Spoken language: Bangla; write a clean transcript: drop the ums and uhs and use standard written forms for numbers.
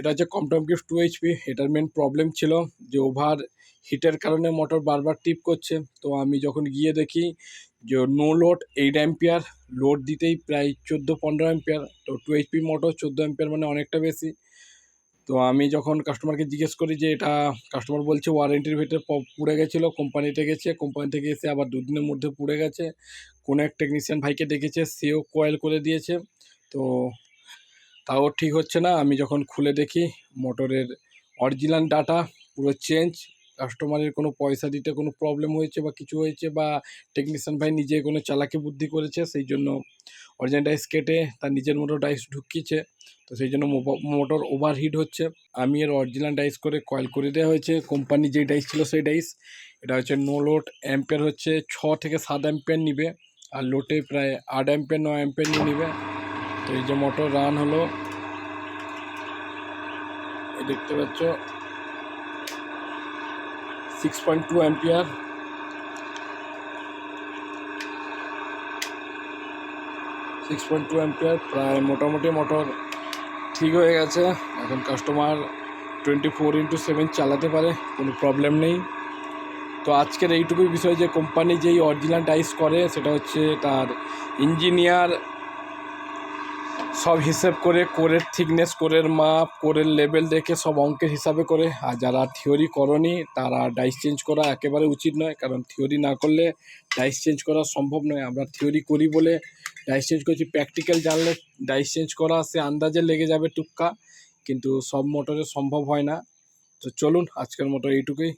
এটা হচ্ছে কমটম গিফট 2 HP। এটার মেন প্রবলেম ছিল যে ওভার হিটের কারণে মোটর বারবার টিপ করছে। তো আমি যখন গিয়ে দেখি যে নো লোড 8 অ্যাম্পিয়ার, লোড দিতেই প্রায় 14-15 অ্যাম্পিয়ার। তো 2 HP মোটর 14 অ্যাম্পিয়ার মানে অনেকটা বেশি। তো আমি যখন কাস্টমারকে জিজ্ঞেস করি যে এটা, কাস্টমার বলছে ওয়ারেন্টির ভিতরে পুড়ে গেছিলো, কোম্পানিতে গেছে, কোম্পানি থেকে এসে আবার 2 দিনের মধ্যে পুড়ে গেছে। কোনো এক টেকনিশিয়ান ভাইকে ডেকেছে, সেও কয়েল করে দিয়েছে। তো তাও ঠিক হচ্ছে না। আমি যখন খুলে দেখি মোটরের অরিজিনাল ডাটা পুরো চেঞ্জ। কাস্টমারের কোনো পয়সা দিতে কোনো প্রবলেম হয়েছে বা কিছু হয়েছে, বা টেকনিশিয়ান ভাই নিজে কোনো চালাকি বুদ্ধি করেছে, সেই জন্য অরিজিনাল ডাইস কেটে তার নিজের মতো ডাইস ঢুকিয়েছে। তো সেই জন্য মোটর ওভারহিট হচ্ছে। আমি এর অরিজিনাল ডাইস করে কয়েল করে দেওয়া হয়েছে, কোম্পানি যেই ডাইস ছিল সেই ডাইস। এটা হচ্ছে নো লোড অ্যাম্পিয়ার হচ্ছে 6 থেকে 7 অ্যাম্পিয়ার নিবে, আর লোটে প্রায় 8 অ্যাম্পিয়ার 9 অ্যাম্পিয়ার নিয়ে নিবে। তো এই যে মোটর রান হলো, এই দেখতে পাচ্ছ 6.2 অ্যাম্পিয়ার। 6.2 অ্যাম্পিয়ার প্রায় মোটামুটি মোটর ঠিক হয়ে গেছে। এখন কাস্টমার 24/7 চালাতে পারে, কোনো প্রবলেম নেই। তো আজকের এইটুকুই বিষয় যে কোম্পানি যেই অরিজিনাল ডাইস করে সেটা হচ্ছে তার ইঞ্জিনিয়ার সব হিসেব করে, কোরের থিকনেস, কোরের মাপ, কোরের লেভেল দেখে সব অঙ্কের হিসাবে করে। আর যারা থিওরি করনি তারা ডাইস চেঞ্জ করা একেবারে উচিত নয়, কারণ থিওরি না করলে ডাইস চেঞ্জ করা সম্ভব নয়। আমরা থিওরি করি বলে ডাইস চেঞ্জ করছি, প্র্যাকটিক্যাল জানলে ডাইস চেঞ্জ করা সে আন্দাজে লেগে যাবে টুক্কা, কিন্তু সব মোটরে সম্ভব হয় না। তো চলুন আজকের মতো এইটুকুই।